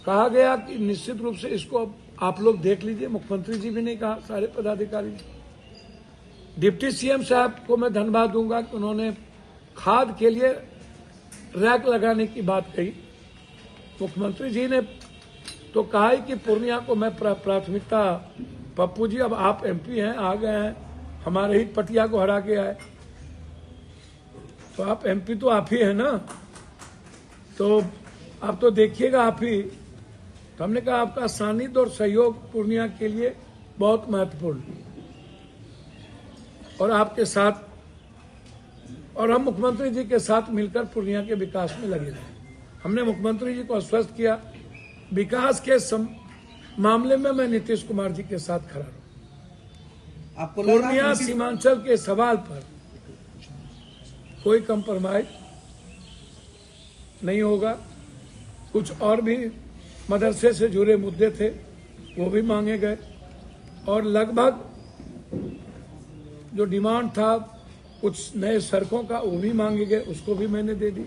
कहा गया कि निश्चित रूप से इसको आप लोग देख लीजिए। मुख्यमंत्री जी भी नहीं कहा, सारे पदाधिकारी। डिप्टी सीएम साहब को मैं धन्यवाद दूंगा कि उन्होंने खाद के लिए रैक लगाने की बात कही। मुख्यमंत्री जी ने तो कहा ही कि पूर्णिया को मैं प्राथमिकता, पप्पू जी अब आप एमपी हैं, आ गए हैं, हमारे ही पटिया को हरा के आए, तो आप एमपी तो आप ही है ना, तो आप तो देखिएगा आप ही। तो हमने कहा आपका सानिध्य और सहयोग पूर्णिया के लिए बहुत महत्वपूर्ण, और आपके साथ और हम मुख्यमंत्री जी के साथ मिलकर पूर्णिया के विकास में लगे रहे। हमने मुख्यमंत्री जी को आश्वस्त किया, विकास के मामले में मैं नीतीश कुमार जी के साथ खड़ा रहूं। पूर्णिया सीमांचल के सवाल पर कोई कंप्रोमाइज नहीं होगा। कुछ और भी मदरसे से जुड़े मुद्दे थे, वो भी मांगे गए, और लगभग जो डिमांड था कुछ नए सड़कों का वो भी मांगे गए, उसको भी मैंने दे दी।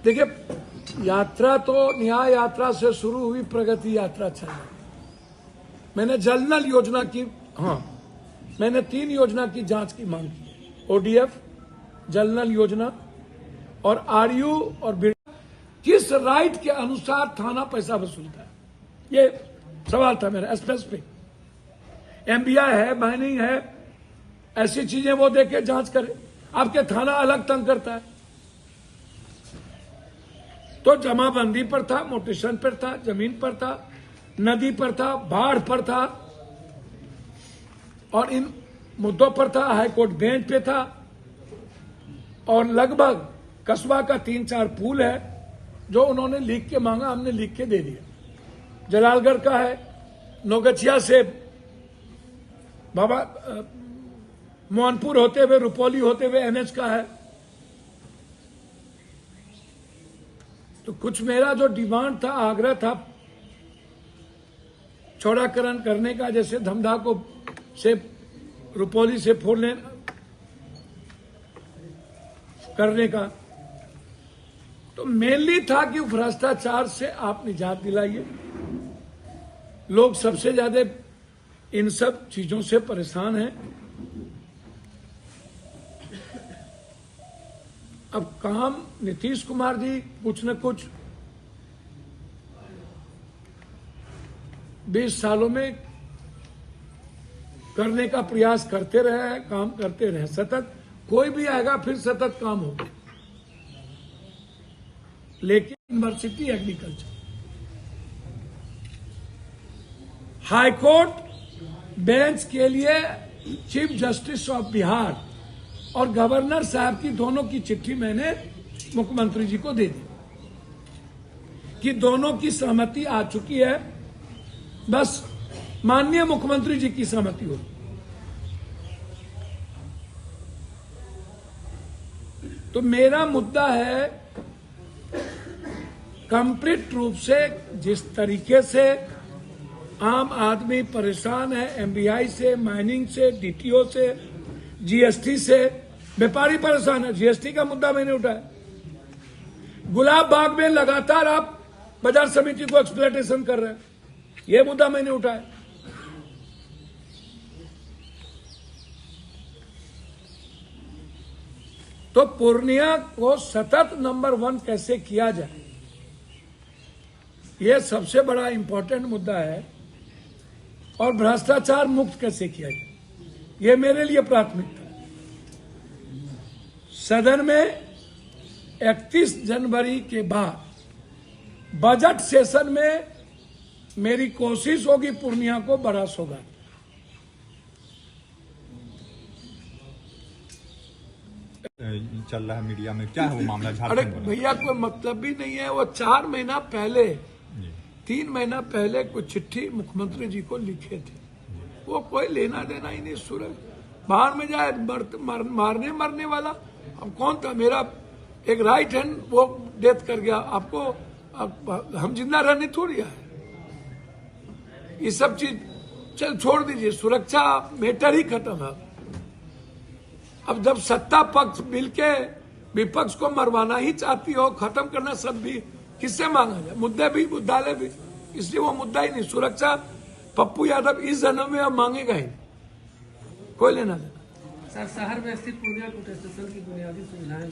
देखिए, यात्रा तो न्याय यात्रा से शुरू हुई, प्रगति यात्रा चल रही। मैंने जल नल योजना की, मैंने 3 योजना की जांच की मांग की, ओडीएफ, जल नल योजना और आरयू और किस राइट के अनुसार थाना पैसा वसूलता है, ये सवाल था मेरा स्पेसिफिक। एमबीआई है, माइनिंग है, ऐसी चीजें वो देखे जांच करे। आपके थाना अलग तंग करता है। तो जमाबंदी पर था, मोटेशन पर था, जमीन पर था, नदी पर था, बाढ़ पर था, और इन मुद्दों पर था। हाईकोर्ट बेंच पे था, और लगभग कस्बा का 3-4 पुल है जो उन्होंने लिख के मांगा, हमने लिख के दे दिया। जलालगढ़ का है, नौगछिया से बाबा मोहनपुर होते हुए, रुपौली होते हुए एनएच का है। तो कुछ मेरा जो डिमांड था, आग्रह था चौड़ाकरण करने का, जैसे धमधा को से रुपौली से 4 लेन करने का, तो मेनली था कि भ्रष्टाचार से आप निजात दिलाइए। लोग सबसे ज्यादा इन सब चीजों से परेशान हैं। अब काम नीतीश कुमार जी कुछ न कुछ 20 सालों में करने का प्रयास करते रहे, काम करते रहे सतत। कोई भी आएगा फिर सतत काम होगा, लेकिन यूनिवर्सिटी एग्रीकल्चर, हाईकोर्ट बेंच के लिए चीफ जस्टिस ऑफ बिहार और गवर्नर साहब की दोनों की चिट्ठी मैंने मुख्यमंत्री जी को दे दी कि दोनों की सहमति आ चुकी है, बस माननीय मुख्यमंत्री जी की सहमति हो। तो मेरा मुद्दा है कंप्लीट रूप से, जिस तरीके से आम आदमी परेशान है, एमबीआई से, माइनिंग से, डीटीओ से, जीएसटी से, व्यापारी परेशान है। जीएसटी का मुद्दा मैंने उठाया। गुलाब बाग में लगातार आप बाजार समिति को एक्सप्लॉयटेशन कर रहे हैं, यह मुद्दा मैंने उठाया। तो पूर्णिया को सतत नंबर 1 कैसे किया जाए, यह सबसे बड़ा इंपॉर्टेंट मुद्दा है, और भ्रष्टाचार मुक्त कैसे किया जाए, यह मेरे लिए प्राथमिकता है। सदन में 31 जनवरी के बाद बजट सेशन में मेरी कोशिश होगी पूर्णिया को बड़ा सौगात। चल रहा है मीडिया में, क्या है वो मामला? अरे भैया, कोई मतलब भी नहीं है। वो 4 महीना पहले, 3 महीना पहले कुछ चिट्ठी मुख्यमंत्री जी को लिखे थे, वो कोई लेना देना ही नहीं। सूरज बाहर में जाए, मारने मरने वाला अब कौन था? मेरा एक राइट हैंड वो डेथ कर गया। आपको अब हम जिंदा रहने थोड़ी आए। ये सब चीज चल छोड़ दीजिए, सुरक्षा मैटर ही खत्म है। अब जब सत्ता पक्ष मिलके विपक्ष को मरवाना ही चाहती हो, खत्म करना सब भी, किससे मांगा जाए? मुद्दे भी, मुद्दालय भी, इसलिए वो मुद्दा ही नहीं। सुरक्षा पप्पू यादव इस जन्म में अब मांगेगा ही, कोई लेना देना। सर, शहर में स्थित पूर्णिया कोर्ट स्टेशन की बुनियादी सुविधाएं